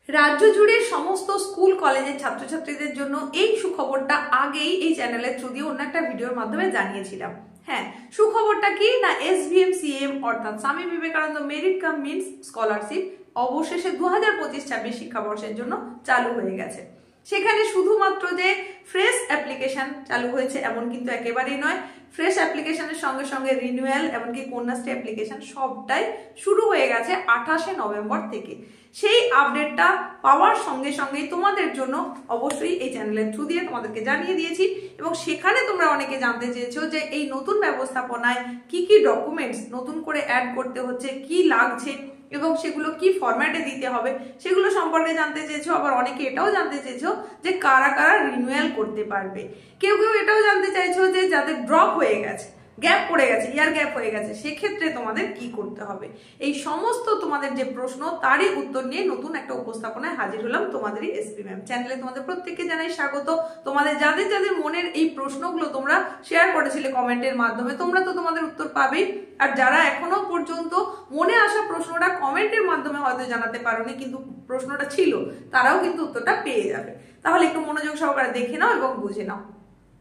রাজ্য জুড়ে সমস্ত স্কুল কলেজের ছাত্রছাত্রীদের জন্য এই সুখবরটা আগেই এই চ্যানেলের থ্রু দিয়ে অন্য একটা ভিডিওর মাধ্যমে জানিয়েছিলাম। হ্যাঁ, সুখবরটা কি না, SVM অর্থাৎ Swami Vivekananda merit cum means scholarship অবশেষে 2025-26 শিক্ষাবর্ষের জন্য চালু হয়ে গেছে। সেখানে শুধুমাত্র যে ফ্রেশ অ্যাপ্লিকেশন চালু হয়েছে এমন কিন্তু একেবারেই নয়। ফ্রেশ অ্যাপ্লিকেশনের সঙ্গে সঙ্গে রিনিউয়াল এমনকি কন্যাশ্রী অ্যাপ্লিকেশন সবটাই শুরু হয়ে গেছে 28শে নভেম্বর থেকে। সেই আপডেটটা পাওয়ার সঙ্গে সঙ্গেই তোমাদের জন্য অবশ্যই এই চ্যানেলের থ্রু দিয়ে তোমাদেরকে জানিয়ে দিয়েছি, এবং সেখানে তোমরা অনেকে জানতে চেয়েছো যে এই নতুন ব্যবস্থাপনায় কি কি ডকুমেন্টস নতুন করে অ্যাড করতে হচ্ছে, কি লাগছে এবং সেগুলো কি ফরম্যাটে দিতে হবে সেগুলো সম্পর্কে জানতে চেয়েছো। আবার অনেকে এটাও জানতে চেয়েছো যে কারা কারা রিনিউয়াল করতে পারবে। কেউ কেউ এটাও জানতে চাইছো যে যাদের ড্রপ হয়ে গেছে, গ্যাপ পড়ে গেছে, ইয়ার গ্যাপ হয়ে গেছে, সেক্ষেত্রে তোমাদের কি করতে হবে। এই সমস্ত তোমাদের যে প্রশ্ন তারই উত্তর নিয়ে নতুন একটা উপস্থাপনায় হাজির হলাম তোমাদেরই এসপি ম্যাম চ্যানেলে। তোমাদের প্রত্যেককে জানাই স্বাগত। তোমাদের যাদের যাদের মনের এই প্রশ্নগুলো তোমরা শেয়ার করেছিলে কমেন্টের মাধ্যমে, তোমরা তো তোমাদের উত্তর পাবেই। আর যারা এখনো পর্যন্ত মনে আসা প্রশ্নটা কমেন্টের মাধ্যমে হয়তো জানাতে পারোনি কিন্তু প্রশ্নটা ছিল, তারাও কিন্তু উত্তরটা পেয়ে যাবে। তাহলে একটু মনোযোগ সহকারে দেখে নাও এবং বুঝে নাও।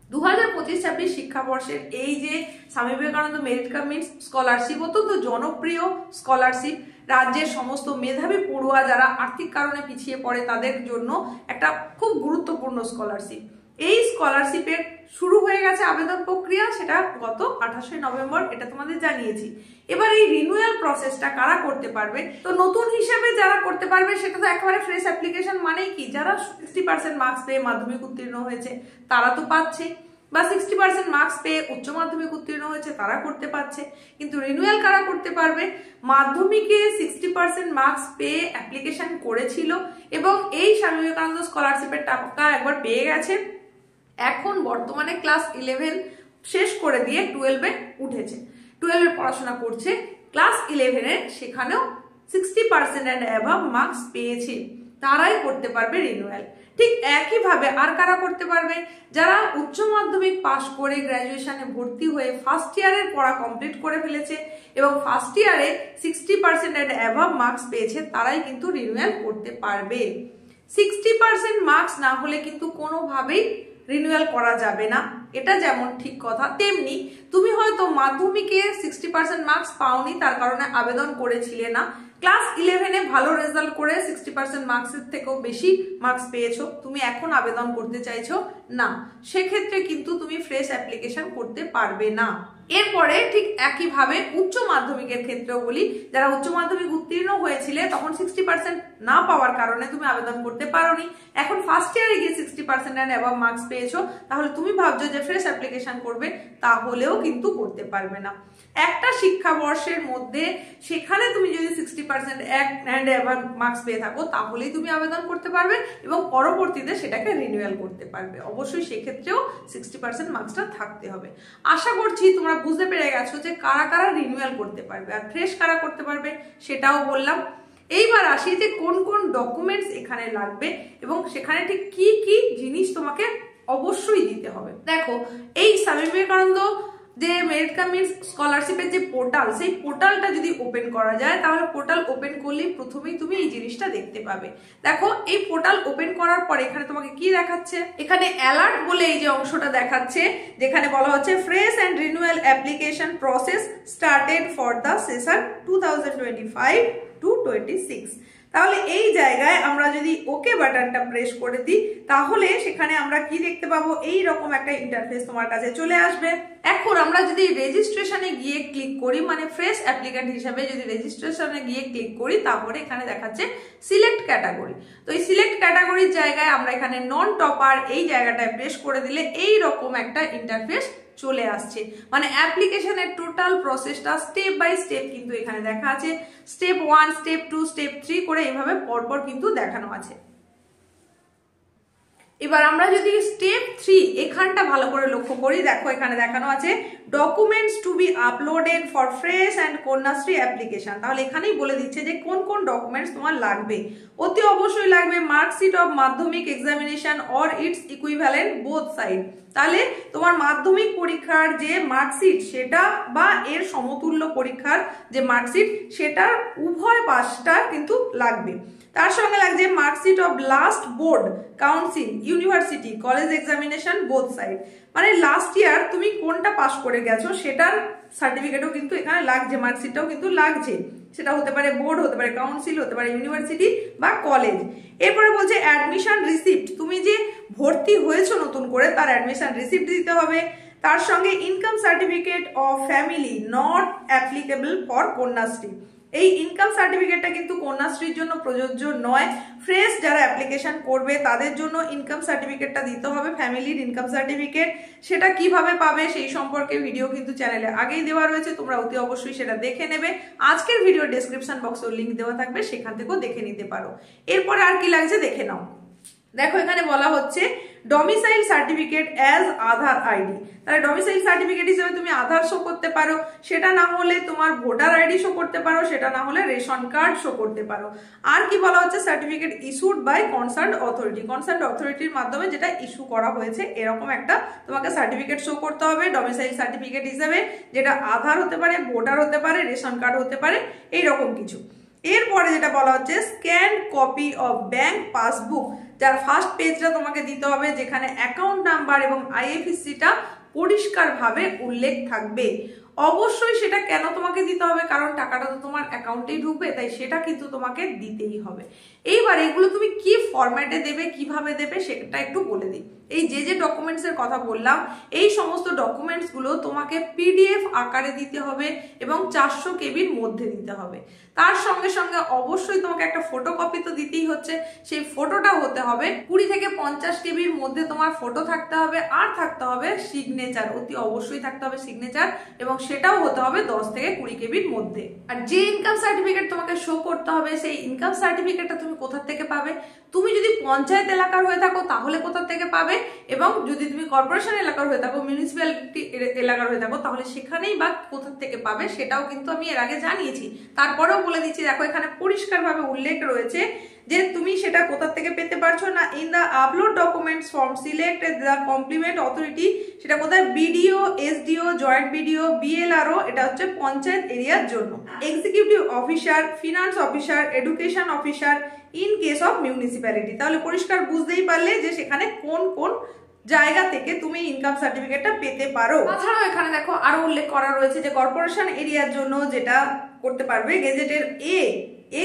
2025-26 শিক্ষাবর্ষের এই যে Swami Vivekananda merit cum means scholarship অত্যন্ত জনপ্রিয় স্কলারশিপ, রাজ্যের সমস্ত মেধাবী পড়ুয়া যারা আর্থিক কারণে পিছিয়ে পড়ে তাদের জন্য একটা খুব গুরুত্বপূর্ণ স্কলারশিপ। এই স্কলারশিপের শুরু হয়ে গেছে আবেদন প্রক্রিয়া, সেটা গত 28শে নভেম্বর, এটা তোমাদের জানিয়েছি। এবার এই রিনিউয়াল প্রসেসটা কারা করতে পারবে, তো নতুন হিসেবে যারা করতে পারবে সেটা তো একেবারে ফ্রেশ অ্যাপ্লিকেশন মানেই কি, যারা 60% মার্কস পেয়ে মাধ্যমিক উত্তীর্ণ হয়েছে তারা তো পাচ্ছে, বা 60% মার্কস পেয়ে উচ্চ মাধ্যমিক উত্তীর্ণ হয়েছে তারা করতে পারছে। কিন্তু রিনিউয়াল কারা করতে পারবে, মাধ্যমিকে 60% মার্কস পেয়ে অ্যাপ্লিকেশন করেছিল এবং এই স্বামী বিবেকানন্দ স্কলারশিপের টাকা একবার পেয়ে গেছে, এখন বর্তমানে ক্লাস 11 শেষ করে দিয়ে 12-এ উঠেছে, 12-এর পড়াশোনা করছে, ক্লাস 11-এ সেখানেও 60% অ্যান্ড অ্যাভাব মার্কস পেয়েছে, তারাই করতে পারবে রিনিউয়াল। ঠিক একইভাবে আর কারা করতে পারবে, যারা উচ্চ মাধ্যমিক পাশ করে গ্র্যাজুয়েশনে ভর্তি হয়ে ফার্স্ট ইয়ারের পড়া কমপ্লিট করে ফেলেছে এবং ফার্স্ট ইয়ারে 60% অ্যান্ড অ্যাভাব মার্কস পেয়েছে, তারাই কিন্তু রিনিউয়াল করতে পারবে। 60% মার্কস না হলে কিন্তু কোনোভাবেই রিনিউয়াল করা যাবে না, এটা যেমন ঠিক কথা, তেমনি তুমি হয়তো মাধ্যমিকে 60% মার্কস পাওনি, তার কারণে আবেদন করেছিলে না, ক্লাস 11-এ ভালো রেজাল্ট করে 60% মার্কসের থেকেও বেশি মার্কস পেয়েছো, তুমি এখন আবেদন করতে চাইছো না, সেক্ষেত্রে কিন্তু তুমি ফ্রেশ অ্যাপ্লিকেশন করতে পারবে না। এরপরে ঠিক একইভাবে উচ্চ মাধ্যমিকের ক্ষেত্রেও বলি, যারা উচ্চ মাধ্যমিক উত্তীর্ণ হয়েছিলে তখন 60% না পাওয়ার কারণে তুমি আবেদন করতে পারোনি, এখন ফার্স্ট ইয়ারে গিয়ে 60% অ্যান্ড অ্যাবাভ মার্কস পেয়েছো, তাহলে তুমি ভাবছো যে ফ্রেশ অ্যাপ্লিকেশন করবে, তাহলেও কিন্তু করতে পারবে না। একটা শিক্ষাবর্ষের মধ্যে সেখানে তুমি যদি 60% অ্যান্ড অ্যাবাভ মার্কস পেয়ে থাকো তাহলেই তুমি আবেদন করতে পারবে এবং পরবর্তীতে সেটাকে রিনিউয়াল করতে পারবে। অবশ্যই সেক্ষেত্রেও 60% মার্কসটা থাকতে হবে। আশা করছি তোমরা বুঝতে পেরে গেছো যে কারা কারা রিনিউয়াল করতে পারবে আর ফ্রেশ কারা করতে পারবে, সেটাও বললাম। এইবার আসি যে কোন কোন ডকুমেন্টস এখানে লাগবে এবং সেখানে ঠিক কি কি জিনিস তোমাকে অবশ্যই দিতে হবে। দেখো, এই স্বামী বিবেকানন্দ যে মেরিট কাম মিন্স স্কলারশিপের যে পোর্টাল, সেই পোর্টালটা যদি ওপেন করা যায় তাহলে পোর্টাল ওপেন করলে প্রথমেই তুমি এই জিনিসটা দেখতে পাবে। দেখো, এই পোর্টাল ওপেন করার পরে এখানে তোমাকে কি দেখাচ্ছে, এখানে অ্যালার্ট বলে এই যে অংশটা দেখাচ্ছে, যেখানে বলা হচ্ছে fresh and renewal application process started for the session 2025-26। তাহলে এই জায়গায় আমরা যদি ওকে বাটনটা প্রেস করে দিই তাহলে সেখানে আমরা কি দেখতে পাবো, এই রকম একটা ইন্টারফেস তোমার কাছে চলে আসবে। এখন আমরা যদি রেজিস্ট্রেশনে গিয়ে ক্লিক করি, মানে ফ্রেশ অ্যাপ্লিক্যান্ট হিসেবে যদি রেজিস্ট্রেশনে গিয়ে ক্লিক করি তাহলে এখানে দেখাচ্ছে সিলেক্ট ক্যাটাগরি। তো এই সিলেক্ট ক্যাটাগরির জায়গায় আমরা এখানে নন টপার এই জায়গাটায় প্রেস করে দিলে এই রকম একটা ইন্টারফেস চলে আসছে, মানে অ্যাপ্লিকেশনের টোটাল প্রসেসটা স্টেপ বাই স্টেপ কিন্তু এখানে দেখা আছে, স্টেপ 1, স্টেপ 2, স্টেপ 3 করে এইভাবে পরপর কিন্তু দেখানো আছে। এবার আমরা যদি স্টেপ 3 এখানটা ভালো করে লক্ষ্য করি, দেখো এখানে দেখানো আছে documents two be uploaded for fresh and Kanyashree application. তাহলে এখানেই বলে দিচ্ছে যে কোন কোন ডকুমেন্টস তোমার লাগবে। অতি অবশ্যই লাগবে মার্কশিট অফ মাধ্যমিক examination or its equivalent both side. তাহলে তোমার মাধ্যমিক পরীক্ষার যে মার্কশিট সেটা বা এর সমতুল্য পরীক্ষার যে মার্কশিট সেটার উভয় পাশটা কিন্তু লাগবে। তার সঙ্গে লাগছে marksheet of last board, council, university, college examination both side, মানে লাস্ট ইয়ার তুমি কোনটা পাস করে গেছো সেটার সার্টিফিকেটও কিন্তু এখানে লাগছে, মার্কশিটটাও কিন্তু লাগছে। সেটা হতে পারে বোর্ড, হতে পারে কাউন্সিল, হতে পারে ইউনিভার্সিটি বা কলেজ। এরপরে বলছে অ্যাডমিশন রিসিপ্ট, তুমি যে ভর্তি হয়েছো নতুন করে তার অ্যাডমিশন রিসিপ্ট দিতে হবে। তার সঙ্গে income certificate of family not applicable for Kanyashree, এই ইনকাম সার্টিফিকেটটা কিন্তু কন্যাশ্রীর জন্য প্রযোজ্য নয়। ফ্রেশ যারা অ্যাপ্লিকেশন করবে তাদের জন্য ইনকাম সার্টিফিকেটটা দিতে হবে, ফ্যামিলির ইনকাম সার্টিফিকেট। সেটা কিভাবে পাবে সেই সম্পর্কে ভিডিও কিন্তু চ্যানেলে আগেই দেওয়া রয়েছে, তোমরা অতি অবশ্যই সেটা দেখে নেবে। আজকের ভিডিও ডেসক্রিপশন বক্সে লিংক দেওয়া থাকবে, সেখান থেকেও দেখে নিতে পারো। এরপরে আর কি লাগছে দেখে নাও। দেখো এখানে বলা হচ্ছে ডমিসাইল সার্টিফিকেট অ্যাজ আধার আইডি, তাহলে ডমিসাইল সার্টিফিকেট হিসেবে তুমি আধার শো করতে পারো, সেটা না হলে তোমার ভোটার আইডি শো করতে পারো, সেটা না হলে রেশন কার্ড শো করতে পারো। আর কি বলা হচ্ছে certificate issued by concern authority, concern অথরিটির মাধ্যমে যেটা ইস্যু করা হয়েছে এরকম একটা তোমাকে সার্টিফিকেট শো করতে হবে ডমিসাইল সার্টিফিকেট হিসেবে, যেটা আধার হতে পারে, ভোটার হতে পারে, রেশন কার্ড হতে পারে, এইরকম কিছু। এরপরে যেটা বলা হচ্ছে scan copy of bank passbook, যার ফার্স্ট পেজটা তোমাকে দিতে হবে, যেখানে অ্যাকাউন্ট নাম্বার এবং আইএফএসসিটা পরিষ্কারভাবে উল্লেখ থাকবে। অবশ্যই সেটা কেন তোমাকে দিতে হবে, কারণ টাকাটা তো তোমার অ্যাকাউন্টেই ঢুকবে, তাই সেটা কিন্তু তোমাকে দিতেই হবে। এইবার এগুলো তুমি কি ফরম্যাটে দেবে, কিভাবে দেবে সেটা একটু বলে দিই। এই যে ডকুমেন্টস এর কথা বললাম, এই সমস্ত ডকুমেন্টস গুলো তোমাকে পিডিএফ আকারে দিতে হবে এবং 400 কেবির মধ্যে দিতে হবে। তার সঙ্গে সঙ্গে অবশ্যই তোমাকে একটা ফটোকপি তো দিতেই হচ্ছে, সেই ফটোটা হতে হবে 20 থেকে 50 কেবির মধ্যে তোমার ফটো থাকতে হবে, আর থাকতে হবে সিগনেচার, অতি অবশ্যই থাকতে হবে সিগনেচার, এবং সেটাও হতে হবে 10 থেকে 20 কেবির মধ্যে। আর যে ইনকাম সার্টিফিকেট তোমাকে শো করতে হবে, সেই ইনকাম সার্টিফিকেটটা তুমি কোথা থেকে পাবে? তুমি যদি পঞ্চায়েত এলাকার হয়ে থাকো তাহলে কোথা থেকে পাবে, এবং যদি তুমি কর্পোরেশন এলাকার হয়ে থাকো, মিউনিসিপ্যালিটি এলাকার হয়ে থাকো, তাহলে সেখানেই বা কোথা থেকে পাবে সেটাও কিন্তু আমি এর আগে জানিয়েছি। তারপরেও বলে দিচ্ছি, দেখো এখানে পরিষ্কারভাবে উল্লেখ রয়েছে যে তুমি সেটা কোথা থেকে পেতে পারছো না। In the upload documents form select the complement authority, সেটা কোথায়? BDO, SDO, joint BDO, BLRO, এটা হচ্ছে পঞ্চায়েত এরিয়ার জন্য। Executive officer, finance officer, education officer in case of municipality. তাহলে পরিষ্কার বুঝতেই পারলে যে সেখানে কোন কোন জায়গা থেকে তুমি ইনকাম সার্টিফিকেটটা পেতে পারো। তাছাড়াও এখানে দেখো আরো উল্লেখ করা রয়েছে যে কর্পোরেশন এরিয়ার জন্য যেটা করতে পারবে গেজেটের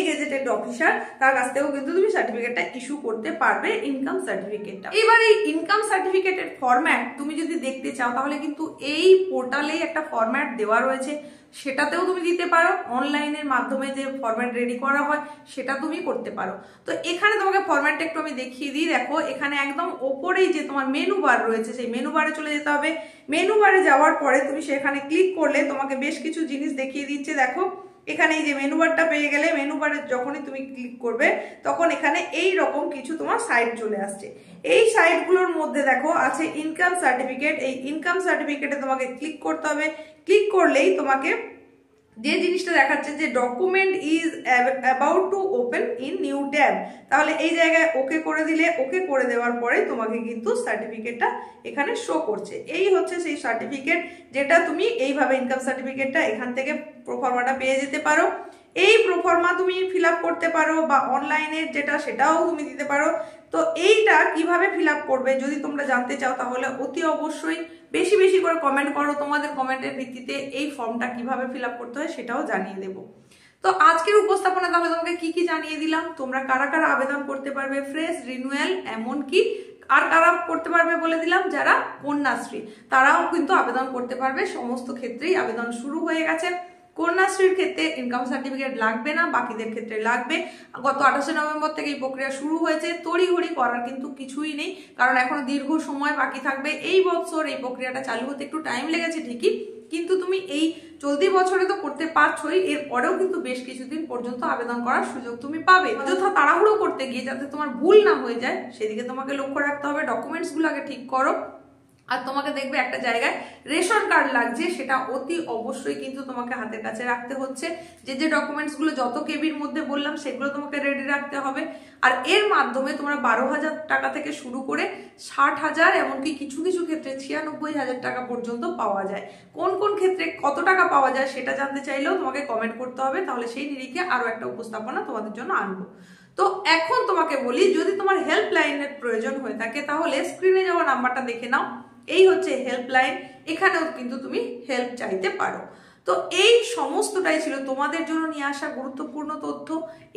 গেজেটেড অফিসার, তার কাছ থেকেও কিন্তু তুমি সার্টিফিকেটটা ইস্যু করতে পারবে ইনকাম সার্টিফিকেটটা। এবার এই ইনকাম সার্টিফিকেটের ফরম্যাট তুমি যদি দেখতে চাও তাহলে কিন্তু এই পোর্টালেই একটা ফরম্যাট দেওয়া রয়েছে, সেটাতেও তুমি দিতে পারো। অনলাইনের মাধ্যমে যে ফরম্যাট রেডি করা হয় সেটা তুমি করতে পারো। তো এখানে তোমাকে ফরম্যাটটা একটু আমি দেখিয়ে দিই। দেখো এখানে একদম ওপরেই যে তোমার মেনু বার রয়েছে, সেই মেনু বারে চলে যেতে হবে। মেনু বারে যাওয়ার পরে তুমি সেখানে ক্লিক করলে তোমাকে বেশ কিছু জিনিস দেখিয়ে দিচ্ছে। দেখো এখানে এই যে মেনু বারটা পেয়ে গেলে, মেনু বারে যখনই তুমি ক্লিক করবে তখন এখানে এই রকম কিছু তোমার সাইট চলে আসছে। এই সাইটগুলোর মধ্যে দেখো আছে ইনকাম সার্টিফিকেট। এই ইনকাম সার্টিফিকেটে তোমাকে ক্লিক করতে হবে। ক্লিক করলেই তোমাকে যে জিনিসটা দেখাচ্ছে যে document is about to open in new tab, তাহলে এই জায়গায় ওকে করে দিলে, ওকে করে দেওয়ার পরে তোমাকে কিন্তু সার্টিফিকেটটা এখানে শো করছে। এই হচ্ছে সেই সার্টিফিকেট যেটা তুমি এইভাবে ইনকাম সার্টিফিকেটটা এখান থেকে প্রোফর্মাটা পেয়ে যেতে পারো। এই প্রোফর্মা তুমি ফিল আপ করতে পারো, বা অনলাইনের যেটা সেটাও তুমি দিতে পারো। তো এইটা কিভাবে ফিল আপ করবে যদি তোমরা জানতে চাও তাহলে অতি অবশ্যই বেশি বেশি করে কমেন্ট করো। তোমাদের কমেন্টের ভিত্তিতে এই ফর্মটা কিভাবে ফিল আপ করতে হয় সেটাও জানিয়ে দেবো। তো আজকের উপস্থাপনা তাহলে তোমাকে কি কি জানিয়ে দিলাম, তোমরা কারা কারা আবেদন করতে পারবে ফ্রেশ, রিনিউয়াল, এমনকি আর কারা করতে পারবে বলে দিলাম, যারা কন্যাশ্রী তারাও কিন্তু আবেদন করতে পারবে। সমস্ত ক্ষেত্রেই আবেদন শুরু হয়ে গেছে। কন্যাশ্রীর ক্ষেত্রে ইনকাম সার্টিফিকেট লাগবে না, বাকিদের ক্ষেত্রে লাগবে। গত 28শে নভেম্বর থেকে এই প্রক্রিয়া শুরু হয়েছে। তড়িঘড়ি করার কিন্তু কিছুই নেই, কারণ এখনো দীর্ঘ সময় বাকি থাকবে। এই বছর এই প্রক্রিয়াটা চালু হতে একটু টাইম লেগেছে ঠিকই, কিন্তু তুমি এই চলতি বছরে তো করতে পারছোই, এর পরেও কিন্তু বেশ কিছুদিন পর্যন্ত আবেদন করার সুযোগ তুমি পাবে। অযথা তাড়াহুড়ো করতে গিয়ে যাতে তোমার ভুল না হয়ে যায় সেদিকে তোমাকে লক্ষ্য রাখতে হবে। ডকুমেন্টস গুলো আগে ঠিক করো। আর তোমাকে দেখবে একটা জায়গায় রেশন কার্ড লাগছে, সেটা অতি অবশ্যই কিন্তু তোমাকে হাতের কাছে রাখতে হচ্ছে। যে ডকুমেন্টস গুলো যত কেবির মধ্যে বললাম সেগুলো তোমাকে রেডি রাখতে হবে। আর এর মাধ্যমে তোমরা 12,000 টাকা থেকে শুরু করে 60,000, এমনকি কিছু কিছু ক্ষেত্রে 96,000 টাকা পর্যন্ত পাওয়া যায়। কোন কোন ক্ষেত্রে কত টাকা পাওয়া যায় সেটা জানতে চাইলেও তোমাকে কমেন্ট করতে হবে, তাহলে সেই নিরিখে আরো একটা উপস্থাপনা তোমাদের জন্য আনবো। তো এখন তোমাকে বলি, যদি তোমার হেল্পলাইনের প্রয়োজন হয়ে থাকে তাহলে স্ক্রিনে যাওয়া নাম্বারটা দেখে নাও, এই হচ্ছে হেল্পলাইন, এখানেও কিন্তু তুমি হেল্প চাইতে পারো। তো এই সমস্তটাই ছিল তোমাদের জন্য নিয়ে আসা গুরুত্বপূর্ণ তথ্য।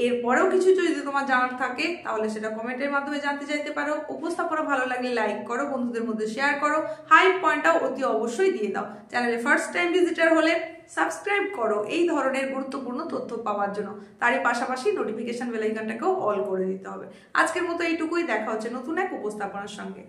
এরপরেও কিছু যদি তোমার জানার থাকে তাহলে সেটা কমেন্টের মাধ্যমে জানতে চাইতে পারো। উপস্থাপনা ভালো লাগলে লাইক করো, বন্ধুদের মধ্যে শেয়ার করো, হাই পয়েন্টটাও অতি অবশ্যই দিয়ে দাও। চ্যানেলে ফার্স্ট টাইম ভিজিটার হলে সাবস্ক্রাইব করো এই ধরনের গুরুত্বপূর্ণ তথ্য পাওয়ার জন্য। তারই পাশাপাশি নোটিফিকেশন বেল আইকনটাকেও অল করে দিতে হবে। আজকের মতো এইটুকুই, দেখা হচ্ছে নতুন এক উপস্থাপনার সঙ্গে।